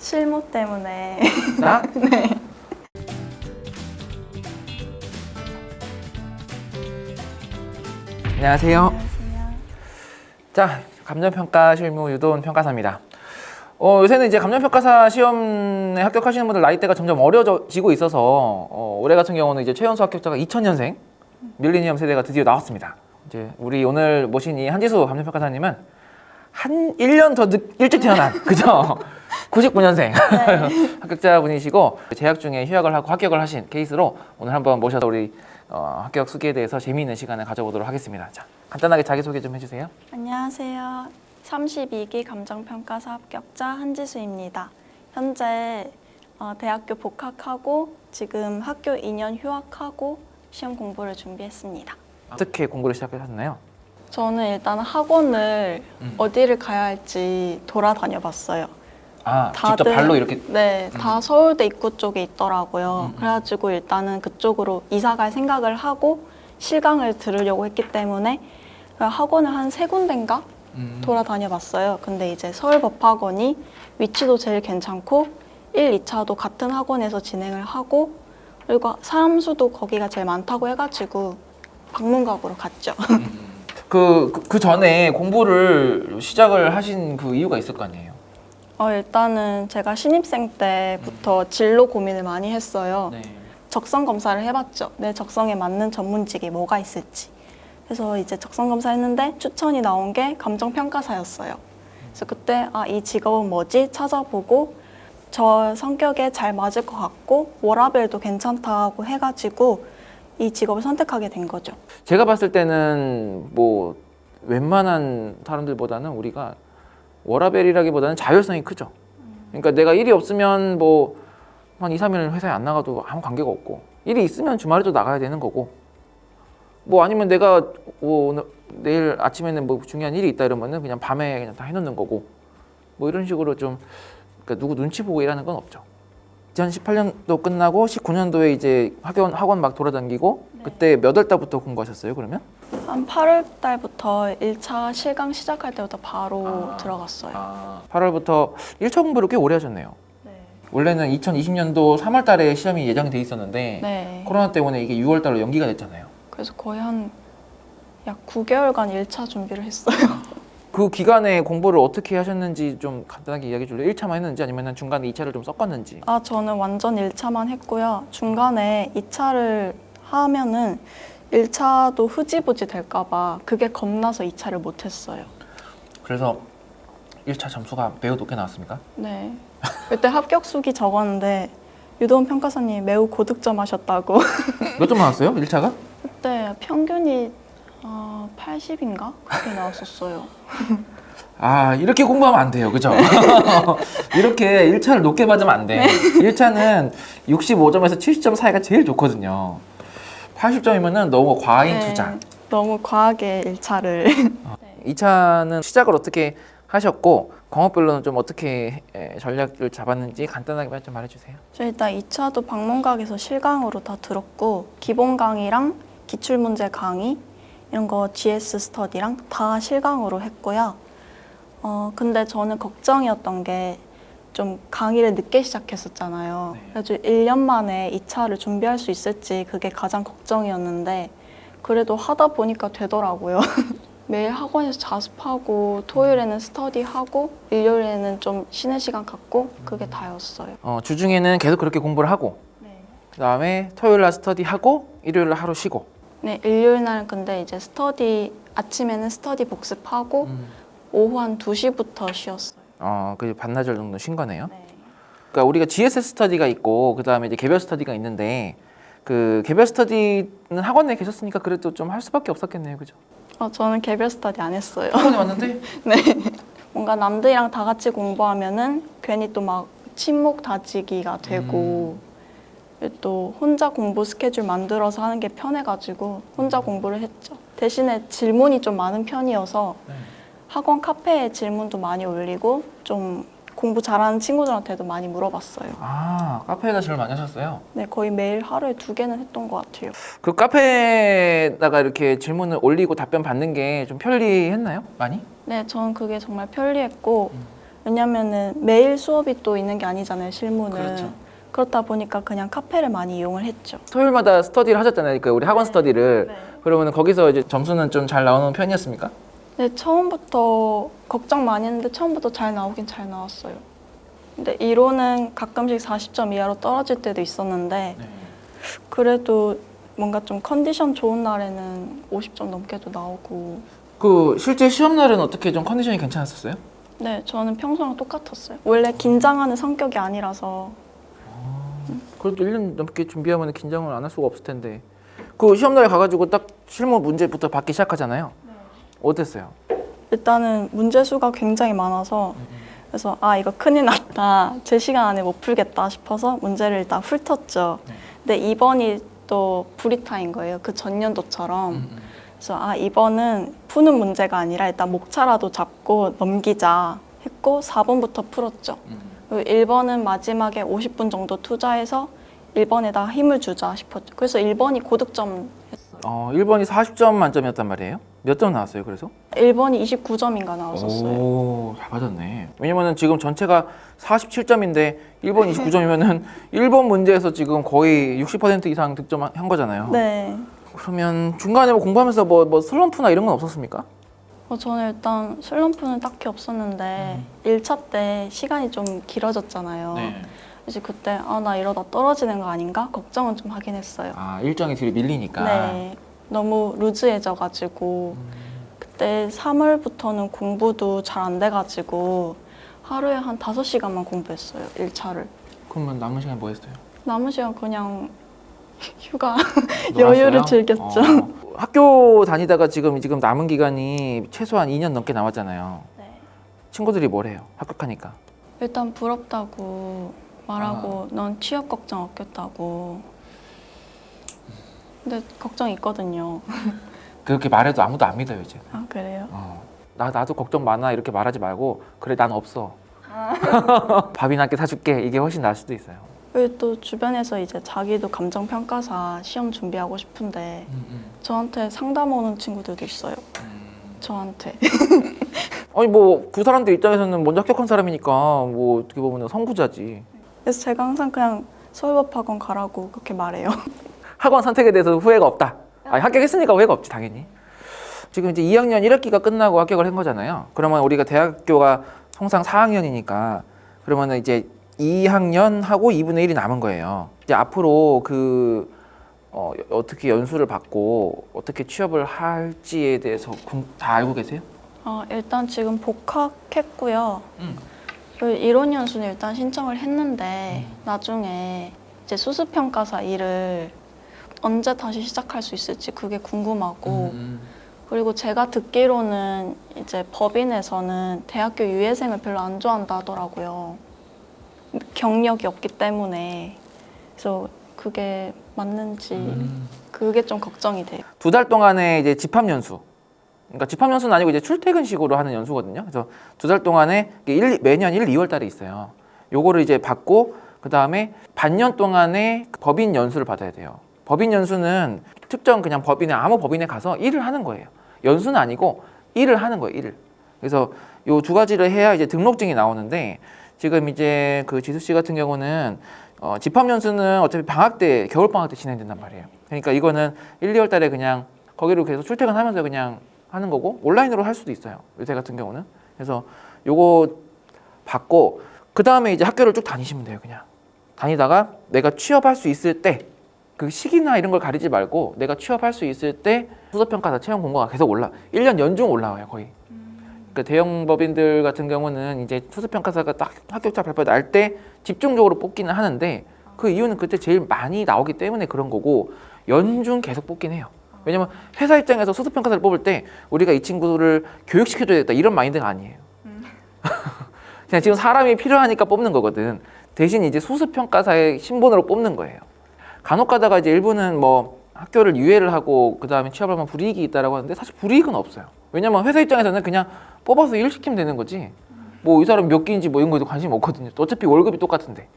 실무 때문에. 나? 네. 안녕하세요. 안녕하세요. 자, 감정평가 실무 유도원 평가사입니다. 요새는 이제 감정평가사 시험에 합격하시는 분들 나이대가 점점 어려지고 있어서 올해 같은 경우는 이제 최연소 합격자가 2000년생 밀레니엄 세대가 드디어 나왔습니다. 이제 우리 오늘 모신 이 한지수 감정평가사님은 한 1년 더 일찍 태어난 그죠? 99년생 네. 합격자분이시고 재학 중에 휴학을 하고 합격을 하신 케이스로 오늘 한번 모셔서 우리 합격 수기에 대해서 재미있는 시간을 가져보도록 하겠습니다. 자, 간단하게 자기소개 좀 해주세요. 안녕하세요. 32기 감정평가사 합격자 한지수입니다. 현재 대학교 복학하고 지금 학교 2년 휴학하고 시험 공부를 준비했습니다. 어떻게 공부를 시작하셨나요? 저는 일단 학원을 어디를 가야 할지 돌아다녀 봤어요. 아, 직접 발로 이렇게. 네, 다 서울대 입구 쪽에 있더라고요. 그래가지고 일단은 그쪽으로 이사 갈 생각을 하고 실강을 들으려고 했기 때문에 학원을 한 3군데인가 돌아다녀 봤어요. 근데 이제 서울법학원이 위치도 제일 괜찮고 1, 2차도 같은 학원에서 진행을 하고 그리고 사람 수도 거기가 제일 많다고 해가지고 방문각으로 갔죠. 그 전에 공부를 시작을 하신 그 이유가 있을 거 아니에요? 일단은 제가 신입생 때부터 진로 고민을 많이 했어요. 네. 적성 검사를 해봤죠. 내 적성에 맞는 전문직이 뭐가 있을지. 그래서 이제 적성 검사했는데 추천이 나온 게 감정평가사였어요. 그래서 그때 이 직업은 뭐지? 찾아보고 저 성격에 잘 맞을 것 같고 워라밸도 괜찮다고 해가지고 이 직업을 선택하게 된 거죠. 제가 봤을 때는 뭐 웬만한 사람들보다는 우리가 워라밸이라기보다는 자율성이 크죠. 그러니까 내가 일이 없으면 뭐 한 2, 3일 회사에 안 나가도 아무 관계가 없고 일이 있으면 주말에도 나가야 되는 거고 뭐 아니면 내가 오늘 내일 아침에는 뭐 중요한 일이 있다 이러면은 그냥 밤에 그냥 다 해놓는 거고 뭐 이런 식으로 좀 그러니까 누구 눈치 보고 일하는 건 없죠. 2018년도 끝나고 19년도에 이제 학원 막 돌아다니고 네. 그때 몇 월 달부터 공부하셨어요 그러면? 한 8월 달부터 1차 실강 시작할 때부터 바로 들어갔어요. 8월부터 1차 공부를 꽤 오래 하셨네요. 네. 원래는 2020년도 3월 달에 시험이 예정이 돼 있었는데 네. 코로나 때문에 이게 6월 달로 연기가 됐잖아요. 그래서 거의 한 약 9개월간 1차 준비를 했어요. 그 기간에 공부를 어떻게 하셨는지 좀 간단하게 이야기해 줄래요? 1차만 했는지 아니면 중간에 2차를 좀 섞었는지. 저는 완전 1차만 했고요. 중간에 2차를 하면은 1차도 흐지부지 될까봐 그게 겁나서 2차를 못 했어요. 그래서 1차 점수가 매우 높게 나왔습니까? 네. 그때 합격 수기 적었는데 유도원 평가사님이 매우 고득점 하셨다고. 몇 점 나왔어요? 1차가? 그때 평균이 80인가? 그렇게 나왔었어요. 이렇게 공부하면 안 돼요. 그죠? 이렇게 1차를 높게 받으면 안 돼. 1차는 65점에서 70점 사이가 제일 좋거든요. 80점이면은 너무 과잉 투자. 너무 과하게 1차를. 2차는 시작을 어떻게 하셨고 과목별로는 좀 어떻게 전략을 잡았는지 간단하게 좀 말해주세요. 저 일단 2차도 방문각에서 실강으로 다 들었고 기본 강의랑 기출문제 강의 이런 거 GS 스터디랑 다 실강으로 했고요. 근데 저는 걱정이었던 게 좀 강의를 늦게 시작했었잖아요. 네. 그래서 1년 만에 2차를 준비할 수 있을지 그게 가장 걱정이었는데 그래도 하다 보니까 되더라고요. 매일 학원에서 자습하고 토요일에는 스터디하고 일요일에는 좀 쉬는 시간 갖고 그게 다였어요. 주중에는 계속 그렇게 공부를 하고 네. 그 다음에 토요일 날 스터디 하고 일요일 날 하루 쉬고 네, 일요일 날 근데 이제 스터디 아침에는 스터디 복습하고 오후 한 2시부터 쉬었어요. 그 반나절 정도 쉰 거네요. 네. 그러니까 우리가 GS 스터디가 있고 그 다음에 이제 개별 스터디가 있는데 그 개별 스터디는 학원에 계셨으니까 그래도 좀 할 수밖에 없었겠네요, 그죠? 저는 개별 스터디 안 했어요. 학원에 왔는데 네. 뭔가 남들이랑 다 같이 공부하면은 괜히 또 막 친목 다지기가 되고 또 혼자 공부 스케줄 만들어서 하는 게 편해가지고 혼자 공부를 했죠. 대신에 질문이 좀 많은 편이어서 학원 카페에 질문도 많이 올리고 좀 공부 잘하는 친구들한테도 많이 물어봤어요. 카페에다 질문 많이 하셨어요? 네, 거의 매일 하루에 2개는 했던 것 같아요. 그 카페에다가 이렇게 질문을 올리고 답변 받는 게 좀 편리했나요? 많이? 네, 저는 그게 정말 편리했고 왜냐면은 매일 수업이 또 있는 게 아니잖아요, 실무는. 그렇죠. 그렇다 보니까 그냥 카페를 많이 이용을 했죠. 토요일마다 스터디를 하셨잖아요. 그 우리 학원 네. 스터디를. 네. 그러면 거기서 이제 점수는 좀 잘 나오는 편이었습니까? 네, 처음부터 걱정 많이 했는데 처음부터 잘 나오긴 잘 나왔어요. 근데 이론은 가끔씩 40점 이하로 떨어질 때도 있었는데 그래도 뭔가 좀 컨디션 좋은 날에는 50점 넘게도 나오고. 그 실제 시험 날은 어떻게 좀 컨디션이 괜찮았었어요? 네, 저는 평소랑 똑같았어요. 원래 긴장하는 성격이 아니라서. 그래도 1년 넘게 준비하면 긴장을 안 할 수가 없을 텐데. 그 시험 날에 가가지고 딱 실무 문제부터 받기 시작하잖아요. 어땠어요? 일단은 문제 수가 굉장히 많아서 그래서 아 이거 큰일 났다. 제 시간 안에 못 풀겠다 싶어서 문제를 일단 훑었죠. 근데 2번이 또 불이타인 거예요. 그 전년도처럼. 그래서 아 이번은 푸는 문제가 아니라 일단 목차라도 잡고 넘기자 했고 4번부터 풀었죠. 그리고 1번은 마지막에 50분 정도 투자해서 1번에다 힘을 주자 싶었죠. 그래서 1번이 고득점 했어요. 1번이 40점 만점이었단 말이에요? 몇 점 나왔어요, 그래서? 1번이 29점인가 나왔었어요. 오, 잘 맞았네. 왜냐면은 지금 전체가 47점인데 1번 29점이면은 1번 문제에서 지금 거의 60% 이상 득점한 거잖아요. 네. 그러면 중간에 뭐 공부하면서 뭐 슬럼프나 이런 건 없었습니까? 저는 일단 슬럼프는 딱히 없었는데 1차 때 시간이 좀 길어졌잖아요. 그래서 그때 아, 나 이러다 떨어지는 거 아닌가? 걱정은 좀 하긴 했어요. 아, 일정이 뒤로 밀리니까. 네. 너무 루즈해져가지고 그때 3월부터는 공부도 잘 안 돼가지고 하루에 한 5시간만 공부했어요. 1차를. 그러면 남은 시간 뭐 했어요? 남은 시간 그냥 휴가 놀았어요? 여유를 즐겼죠. 학교 다니다가 지금 남은 기간이 최소한 2년 넘게 남았잖아요. 네. 친구들이 뭐래요? 합격하니까. 일단 부럽다고 말하고 넌 취업 걱정 없겠다고. 근데 걱정 있거든요. 그렇게 말해도 아무도 안 믿어요, 이제. 아 그래요? 나도 걱정 많아 이렇게 말하지 말고 그래 난 없어. 밥이나 한 끼 사줄게. 이게 훨씬 나을 수도 있어요. 그리고 또 주변에서 이제 자기도 감정평가사 시험 준비하고 싶은데 저한테 상담 오는 친구들도 있어요. 저한테. 아니 뭐 그 사람들 입장에서는 먼저 합격한 사람이니까 뭐 어떻게 보면 선구자지. 그래서 제가 항상 그냥 서울법학원 가라고 그렇게 말해요. 학원 선택에 대해서 후회가 없다. 아니, 합격했으니까 후회가 없지 당연히. 지금 이제 2학년 1학기가 끝나고 합격을 한 거잖아요. 그러면 우리가 대학교가 통상 4학년이니까 그러면 이제 2학년 하고 2분의 1이 남은 거예요. 이제 앞으로 어떻게 연수를 받고 어떻게 취업을 할지에 대해서 다 알고 계세요? 일단 지금 복학했고요. 그리고 이론 연수는 일단 신청을 했는데 나중에 이제 수습평가사 일을 언제 다시 시작할 수 있을지 그게 궁금하고 그리고 제가 듣기로는 이제 법인에서는 대학교 유예생을 별로 안 좋아한다 하더라고요. 경력이 없기 때문에. 그래서 그게 맞는지 그게 좀 걱정이 돼요. 2달 동안의 이제 집합연수. 그러니까 집합연수는 아니고 이제 출퇴근식으로 하는 연수거든요. 그래서 2달 동안에 매년 1, 2월 달에 있어요. 요거를 이제 받고 그 다음에 반년 동안의 법인 연수를 받아야 돼요. 법인 연수는 특정 그냥 아무 법인에 가서 일을 하는 거예요. 연수는 아니고 일을 하는 거예요. 일을. 그래서 요 2가지를 해야 이제 등록증이 나오는데 지금 이제 그 지수 씨 같은 경우는 집합 연수는 어차피 방학 때 겨울 방학 때 진행된단 말이에요. 그러니까 이거는 1, 2월 달에 그냥 거기로 계속 출퇴근하면서 그냥 하는 거고 온라인으로 할 수도 있어요. 요새 같은 경우는. 그래서 요거 받고 그 다음에 이제 학교를 쭉 다니시면 돼요. 그냥 다니다가 내가 취업할 수 있을 때 그 시기나 이런 걸 가리지 말고 내가 취업할 수 있을 때 수습평가사 채용 공고가 계속 1년 연중 올라와요. 거의. 그러니까 대형 법인들 같은 경우는 이제 수습평가사가 딱 합격자 발표 날 때 집중적으로 뽑기는 하는데 그 이유는 그때 제일 많이 나오기 때문에 그런 거고 연중 계속 뽑긴 해요. 왜냐면 회사 입장에서 수습평가사를 뽑을 때 우리가 이 친구를 교육시켜줘야겠다 이런 마인드가 아니에요. 그냥 지금 사람이 필요하니까 뽑는 거거든. 대신 이제 수습평가사의 신분으로 뽑는 거예요. 간혹 가다가 이제 일부는 뭐 학교를 유예를 하고 그 다음에 취업을 하면 불이익이 있다라고 하는데 사실 불이익은 없어요. 왜냐면 회사 입장에서는 그냥 뽑아서 일 시키면 되는 거지. 뭐 이 사람 몇 기인지 뭐 이런 거에도 관심 없거든요. 어차피 월급이 똑같은데.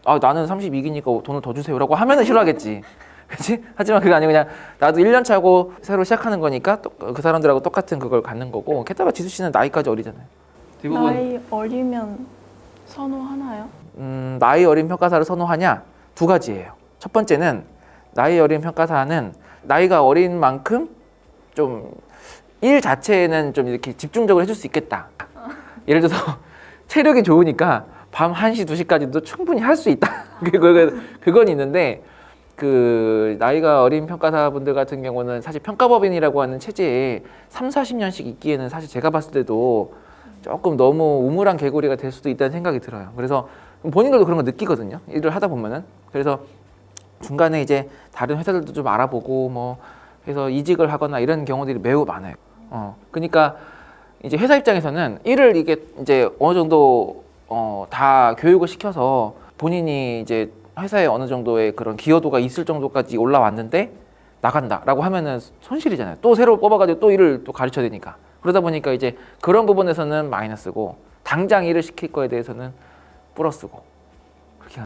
아 나는 32기니까 돈을 더 주세요라고 하면은 싫어하겠지. 그렇지? 하지만 그게 아니고 그냥 나도 1년 차고 새로 시작하는 거니까 그 사람들하고 똑같은 그걸 갖는 거고 게다가 지수 씨는 나이까지 어리잖아요. 대부분 나이 어리면 선호하나요? 나이 어린 평가사를 선호하냐? 두 가지예요. 첫 번째는 나이 어린 평가사는 나이가 어린 만큼 좀 일 자체는 좀 이렇게 집중적으로 해줄 수 있겠다. 예를 들어서 체력이 좋으니까 밤 1시, 2시까지도 충분히 할 수 있다. 그건 있는데 그 나이가 어린 평가사분들 같은 경우는 사실 평가법인이라고 하는 체제에 3, 40년씩 있기에는 사실 제가 봤을 때도 조금 너무 우물한 개구리가 될 수도 있다는 생각이 들어요. 그래서 본인들도 그런 거 느끼거든요. 일을 하다 보면은. 그래서 중간에 이제 다른 회사들도 좀 알아보고 뭐 해서 이직을 하거나 이런 경우들이 매우 많아요. 그러니까 이제 회사 입장에서는 일을 이게 이제 어느 정도 다 교육을 시켜서 본인이 이제 회사에 어느 정도의 그런 기여도가 있을 정도까지 올라왔는데 나간다라고 하면은 손실이잖아요. 또 새로 뽑아가지고 또 일을 또 가르쳐야 되니까. 그러다 보니까 이제 그런 부분에서는 마이너스고 당장 일을 시킬 거에 대해서는 플러스고.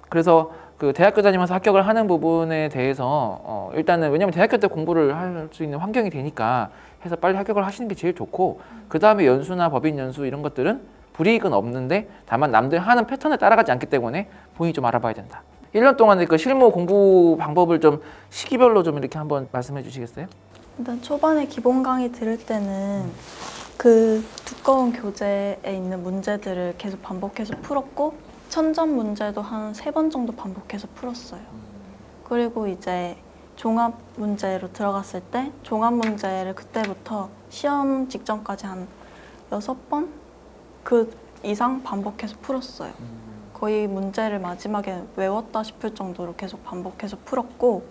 그래서 그 대학교 다니면서 합격을 하는 부분에 대해서 일단은 왜냐면 대학교 때 공부를 할 수 있는 환경이 되니까 해서 빨리 합격을 하시는 게 제일 좋고 그 다음에 연수나 법인 연수 이런 것들은 불이익은 없는데 다만 남들 하는 패턴을 따라가지 않기 때문에 본인이 좀 알아봐야 된다. 1년 동안의 그 실무 공부 방법을 좀 시기별로 좀 이렇게 한번 말씀해 주시겠어요? 일단 초반에 기본 강의 들을 때는 그 두꺼운 교재에 있는 문제들을 계속 반복해서 풀었고 천점 문제도 한 3번 정도 반복해서 풀었어요. 그리고 이제 종합 문제로 들어갔을 때 종합 문제를 그때부터 시험 직전까지 한 6번? 그 이상 반복해서 풀었어요. 거의 문제를 마지막에 외웠다 싶을 정도로 계속 반복해서 풀었고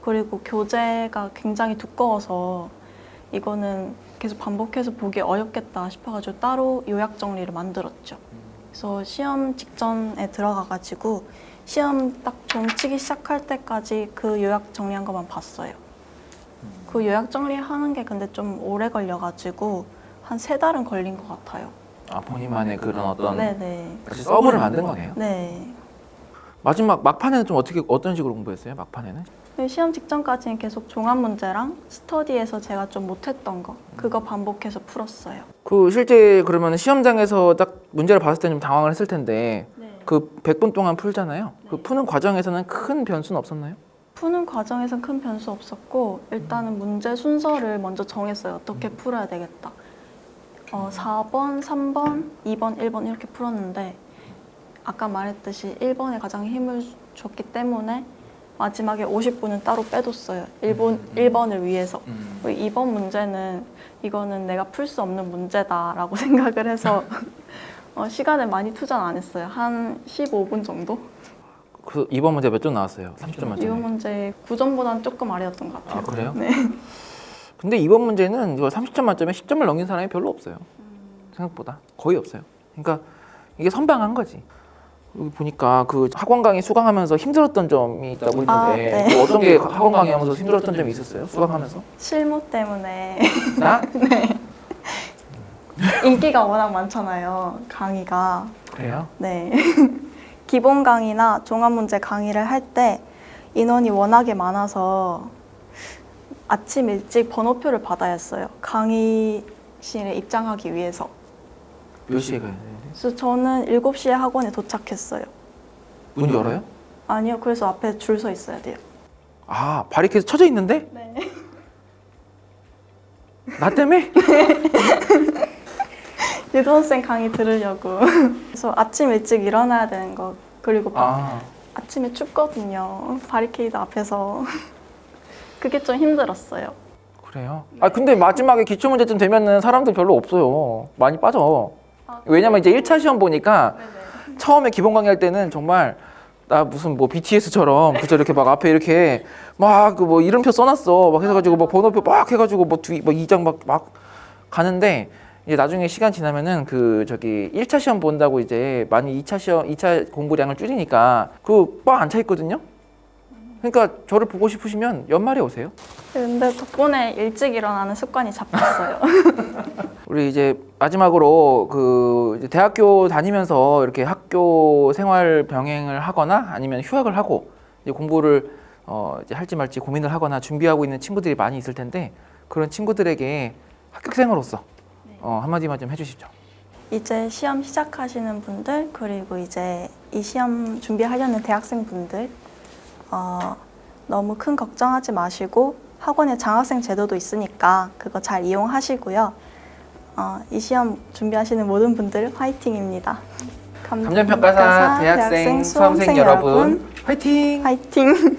그리고 교재가 굉장히 두꺼워서 이거는 계속 반복해서 보기 어렵겠다 싶어가지고 따로 요약 정리를 만들었죠. 그래서 시험 직전에 들어가가지고 시험 딱 종치기 시작할 때까지 그 요약 정리한 것만 봤어요. 그 요약 정리하는 게 근데 좀 오래 걸려가지고 한 3달은 걸린 것 같아요. 아 본인만의 그런 어떤 네네. 서브를 만든 거네요. 네. 마지막 막판에는 좀 어떤 식으로 공부했어요? 막판에는? 시험 직전까지는 계속 종합 문제랑 스터디에서 제가 좀 못했던 거 그거 반복해서 풀었어요. 그 실제 그러면 시험장에서 딱 문제를 봤을 때 좀 당황을 했을 텐데 네. 그 100분 동안 풀잖아요. 그 푸는 과정에서는 큰 변수는 없었나요? 푸는 과정에선 큰 변수 없었고 일단은 문제 순서를 먼저 정했어요. 어떻게 풀어야 되겠다. 4번, 3번, 2번, 1번 이렇게 풀었는데 아까 말했듯이 1번에 가장 힘을 줬기 때문에 마지막에 50분은 따로 빼뒀어요. 1번을 위해서. 2번 문제는 이거는 내가 풀 수 없는 문제다라고 생각을 해서 시간을 많이 투자 안 했어요. 한 15분 정도? 그 이번 문제 몇 점 나왔어요? 30점 만점에? 이번 문제 9점보다는 조금 아래였던 것 같아요. 아 그래요? 네. 근데 이번 문제는 이거 30점 만점에 10점을 넘긴 사람이 별로 없어요. 생각보다 거의 없어요. 그러니까 이게 선방한 거지. 여기 보니까 그 학원 강의 수강하면서 힘들었던 점이 있다고 했는데 아, 네. 그 어떤 게 학원 강의 하면서 힘들었던 점이 있었어요? 수강하면서? 실무 때문에 나? 인기가 워낙 많잖아요. 강의가. 그래요? 네. 기본 강의나 종합 문제 강의를 할 때 인원이 워낙에 많아서 아침 일찍 번호표를 받아야 했어요. 강의실에 입장하기 위해서. 몇 시에 가야 돼요? 그래서 저는 7시에 학원에 도착했어요. 문 열어요? 아니요. 그래서 앞에 줄 서 있어야 돼요. 아 바리케이드 쳐져 있는데? 네. 나 때문에? 유도원생 강의 들으려고. 그래서 아침 일찍 일어나야 되는 거. 그리고 아침에 춥거든요. 바리케이드 앞에서. 그게 좀 힘들었어요. 그래요? 아 근데 마지막에 기출문제쯤 되면은 사람들 별로 없어요. 많이 빠져. 왜냐면 이제 1차 시험 보니까 네네. 처음에 기본 강의 할 때는 정말 나 무슨 뭐 BTS처럼 그저 이렇게 막 앞에 이렇게 막 그 뭐 이름표 써놨어 막 해가지고 막 번호표 막 해가지고 뭐 2장 막 가는데 이제 나중에 시간 지나면은 그 저기 1차 시험 본다고 이제 많이 2차 공부량을 줄이니까 그 꽉 안 차 있거든요. 그러니까 저를 보고 싶으시면 연말에 오세요. 근데 덕분에 일찍 일어나는 습관이 잡혔어요. 우리 이제 마지막으로 그 이제 대학교 다니면서 이렇게 학교 생활 병행을 하거나 아니면 휴학을 하고 이제 공부를 이제 할지 말지 고민을 하거나 준비하고 있는 친구들이 많이 있을 텐데 그런 친구들에게 합격생으로서 한마디만 좀 해주시죠. 이제 시험 시작하시는 분들 그리고 이제 이 시험 준비하려는 대학생분들 너무 큰 걱정하지 마시고 학원에 장학생 제도도 있으니까 그거 잘 이용하시고요. 이 시험 준비하시는 모든 분들 화이팅입니다. 감정평가사 대학생, 수험생 여러분 화이팅! 화이팅!